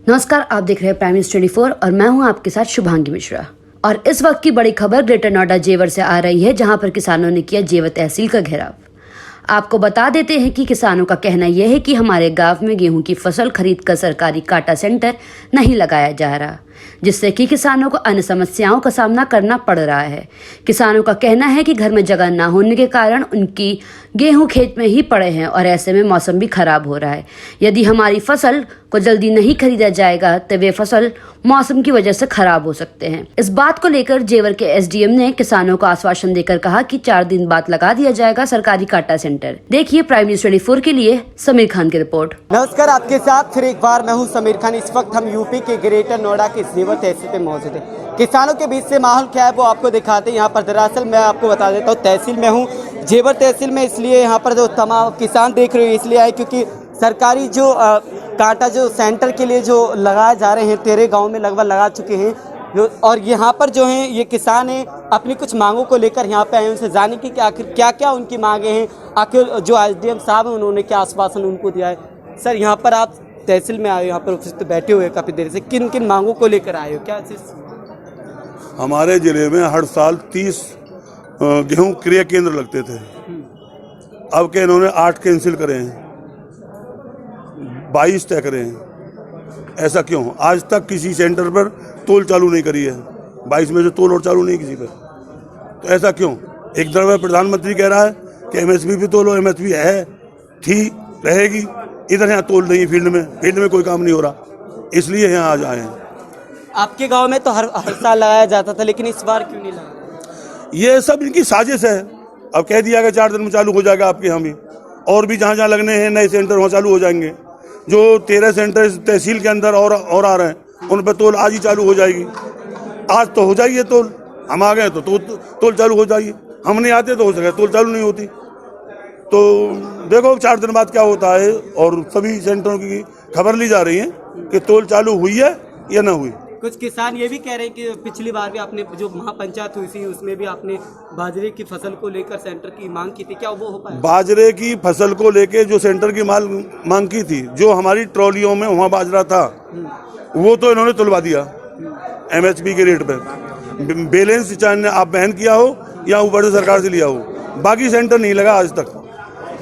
नमस्कार, आप देख रहे हैं प्राइम न्यूज़ 24 और मैं हूं आपके साथ शुभांगी मिश्रा। और इस वक्त की बड़ी खबर ग्रेटर नोएडा जेवर से आ रही है, जहां पर किसानों ने किया जेवर तहसील का घेराव। आपको बता देते हैं कि किसानों का कहना यह है कि हमारे गांव में गेहूं की फसल खरीद कर सरकारी काटा सेंटर नहीं लगाया जा रहा, जिससे कि किसानों को अन्य समस्याओं का सामना करना पड़ रहा है। किसानों का कहना है कि घर में जगह न होने के कारण उनकी गेहूं खेत में ही पड़े हैं और ऐसे में मौसम भी खराब हो रहा है। यदि हमारी फसल को जल्दी नहीं खरीदा जाएगा तो वे फसल मौसम की वजह से खराब हो सकते हैं। इस बात को लेकर जेवर के एसडीएम ने किसानों को आश्वासन देकर कहा कि 4 दिन बाद लगा दिया जाएगा सरकारी काटा सेंटर। देखिए प्राइम न्यूज़ 24 के लिए समीर खान की रिपोर्ट। नमस्कार, आपके साथ फिर एक बार मैं हूं समीर खान। इस वक्त हम यूपी के ग्रेटर नोएडा के जेवर तहसील पे मौजूद है। किसानों के बीच से माहौल क्या है वो आपको दिखाते हैं। यहाँ पर दरअसल मैं आपको बता देता हूँ, तहसील में हूँ, जेवर तहसील में। इसलिए यहाँ पर जो तमाम किसान देख रहे हो इसलिए आए क्योंकि सरकारी जो कांटा जो सेंटर के लिए जो लगाए जा रहे हैं 13 गाँव में लगभग लगा चुके हैं। और यहाँ पर जो हैं ये किसान हैं अपनी कुछ मांगों को लेकर यहाँ पे आए हैं। उनसे जाने की कि आखिर क्या क्या उनकी मांगे हैं, आखिर जो एसडीएम साहब हैं उन्होंने क्या आश्वासन उनको दिया है। सर, यहाँ पर आप तहसील में आए हो, यहाँ पर ऑफिस पे बैठे हुए काफ़ी देर से, किन किन मांगों को लेकर आए हो? क्या चीज़? हमारे ज़िले में हर साल 30 गेहूं क्रय केंद्र लगते थे। अब के इन्होंने 8 कैंसिल करे हैं, 22 तय करे हैं। ऐसा क्यों? आज तक किसी सेंटर पर तोल चालू नहीं करी है। 22 में से तोल और चालू नहीं किसी पर, तो ऐसा क्यों? एक तरफ प्रधानमंत्री कह रहा है कि एमएसपी भी तोलो, एमएसपी है, थी, रहेगी। इधर यहाँ तोल नहीं, फील्ड में कोई काम नहीं हो रहा, इसलिए यहाँ आज आए हैं। आपके गांव में तो हर साल लगाया जाता था, लेकिन इस बार क्यों नहीं लगा? ये सब इनकी साजिश है। अब कह दिया कि 4 दिन में चालू हो जाएगा आपके यहाँ भी, और भी जहाँ जहाँ लगने हैं नए सेंटर वहाँ चालू हो जाएंगे। जो 13 सेंटर तहसील के अंदर और आ रहे हैं उन पर तोल आज ही चालू हो जाएगी। आज तो हो जाइए तोल, हम आ गए तो तोल चालू हो जाइए। हम नहीं आते तो हो सके तोल चालू नहीं होती। तो देखो 4 दिन बाद क्या होता है। और सभी सेंटरों की खबर ली जा रही है कि तोल चालू हुई है या ना हुई। कुछ किसान ये भी कह रहे हैं कि पिछली बार भी आपने जो महापंचायत हुई थी उसमें भी आपने बाजरे की फसल को लेकर सेंटर की मांग की थी, क्या वो हो पाया? बाजरे की फसल को लेकर जो सेंटर की मांग की थी, जो हमारी ट्रॉलियों में वहाँ बाजरा था वो तो इन्होंने तुलवा दिया एमएसपी के रेट पे। बैलेंस चाहे आप बहन किया हो या ऊपर से सरकार से लिया हो, बाकी सेंटर नहीं लगा आज तक।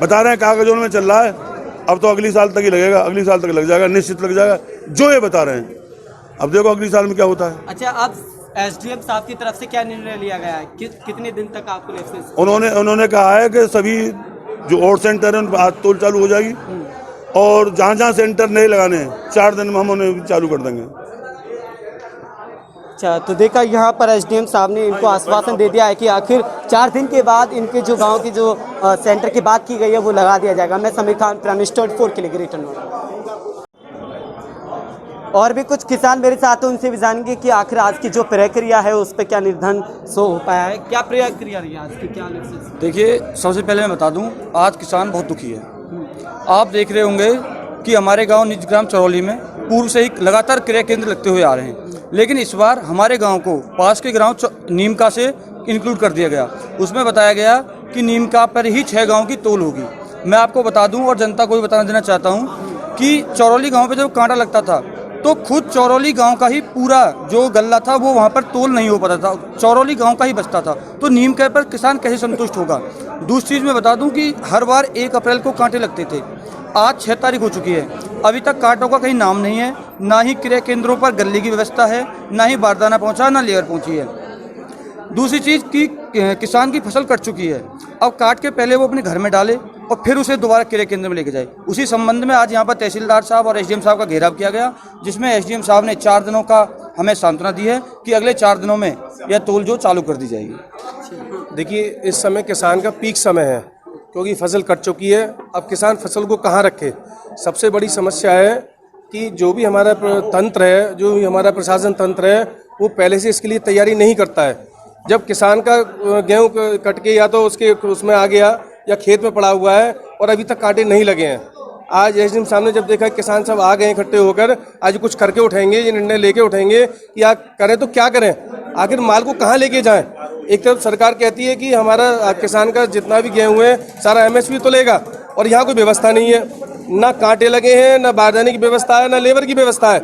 बता रहे हैं कागजों में चल रहा है, अब तो अगली साल तक ही लगेगा, अगली साल तक लग जाएगा, निश्चित लग जाएगा, जो ये बता रहे हैं। अब देखो अगली साल में क्या होता है। अच्छा, अब एसडीएम साहब की तरफ से क्या निर्णय लिया गया है? कितने दिन तक आपको लाइसेंस? उन्होंने कहा है कि सभी जो और सेंटर है उन पर आज तोल चालू हो जाएगी, और जहाँ जहाँ सेंटर नहीं लगाने हैं 4 दिन में हम उन्हें चालू कर देंगे। अच्छा, तो देखा यहाँ पर एसडीएम साहब ने इनको आश्वासन दे दिया है कि आखिर 4 दिन के बाद इनके जो गांव की जो सेंटर की बात की गई है वो लगा दिया जाएगा। मैं समीर खान, प्राइम न्यूज़ 24 के लिए ग्रेटर नोएडा। और भी कुछ किसान मेरे साथ हैं, उनसे भी जानेंगे कि आखिर आज की जो प्रक्रिया है उस पर क्या निर्धारण हो पाया है, क्या प्रक्रिया रही है आज की, क्या निर्णय? देखिए, सबसे पहले मैं बता दूं, आज किसान बहुत दुखी है। आप देख रहे होंगे कि हमारे गांव निज ग्राम चरौली में पूर्व से ही लगातार क्रय केंद्र लगते हुए आ रहे हैं, लेकिन इस बार हमारे गांव को पास के गांव नीमका से इंक्लूड कर दिया गया। उसमें बताया गया कि नीमका पर ही 6 गाँव की तोल होगी। मैं आपको बता दूँ और जनता को भी बताना देना चाहता हूँ कि चरौली गाँव पर जब कांटा लगता था तो खुद चरौली गांव का ही पूरा जो गल्ला था वो वहाँ पर तोल नहीं हो पाता था, चरौली गांव का ही बचता था। तो नीम के पर किसान कैसे संतुष्ट होगा? दूसरी चीज़ मैं बता दूं कि हर बार 1 अप्रैल को कांटे लगते थे। आज 6 तारीख हो चुकी है, अभी तक कांटों का कहीं नाम नहीं है, ना ही क्रय केंद्रों पर गल्ले की व्यवस्था है, ना ही बारदाना पहुँचा, ना लेबर पहुँची है। दूसरी चीज़ कि किसान की फसल कट चुकी है, अब काट के पहले वो अपने घर में डाले और फिर उसे दोबारा क्रय केंद्र में लेके जाए। उसी संबंध में आज यहाँ पर तहसीलदार साहब और एसडीएम साहब का घेराव किया गया, जिसमें एसडीएम साहब ने 4 दिनों का हमें सांत्वना दी है कि अगले 4 दिनों में यह तोल जो चालू कर दी जाएगी। देखिए, इस समय किसान का पीक समय है क्योंकि फसल कट चुकी है। अब किसान फसल को कहाँ रखे? सबसे बड़ी समस्या है कि जो भी हमारा तंत्र है, जो भी हमारा प्रशासन तंत्र है, वो पहले से इसके लिए तैयारी नहीं करता है। जब किसान का गेहूँ कट के या तो उसमें आ गया या खेत में पड़ा हुआ है और अभी तक कांटे नहीं लगे हैं। आज एसडीएम सामने जब देखा किसान सब आ गए इकट्ठे होकर, आज कुछ करके उठाएंगे, ये निर्णय लेके उठाएंगे कि आप करें तो क्या करें, आखिर माल को कहाँ लेके जाएं। एक तरफ सरकार कहती है कि हमारा किसान का जितना भी गेहूँ है सारा एमएसपी तो लेगा, और यहाँ कोई व्यवस्था नहीं है, ना कांटे लगे हैं, ना बारदाने की व्यवस्था है, ना लेबर की व्यवस्था है।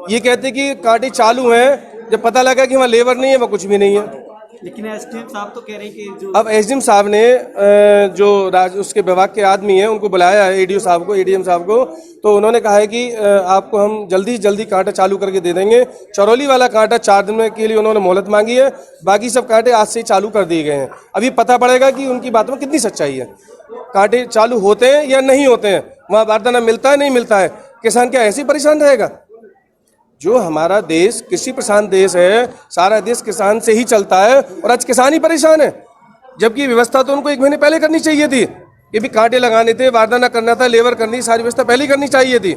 ये कहते कि कांटे चालू हैं, जब पता लगा कि वहाँ लेबर नहीं है, वहाँ कुछ भी नहीं है। लेकिन एसडीएम साहब तो कह रहे हैं कि जो अब एसडीएम साहब ने जो उसके विभाग के आदमी हैं उनको बुलाया है, एडीओ साहब को, एडीएम साहब को, तो उन्होंने कहा है कि आपको हम जल्दी से जल्दी कांटा चालू करके दे देंगे। चरौली वाला कांटा 4 दिन के लिए उन्होंने मोहलत मांगी है, बाकी सब कांटे आज से चालू कर दिए गए हैं। अभी पता पड़ेगा कि उनकी बात में कितनी सच्चाई है, कांटे चालू होते हैं या नहीं होते हैं, वहाँ बारदाना मिलता है नहीं मिलता है, किसान क्या ऐसे ही परेशान रहेगा? जो हमारा देश कृषि प्रधान देश है, सारा देश किसान से ही चलता है, और आज किसान ही परेशान है। जबकि व्यवस्था तो उनको 1 महीने पहले करनी चाहिए थी, ये भी कांटे लगाने थे, बारदाना करना था, लेबर करनी, सारी व्यवस्था पहले ही करनी चाहिए थी।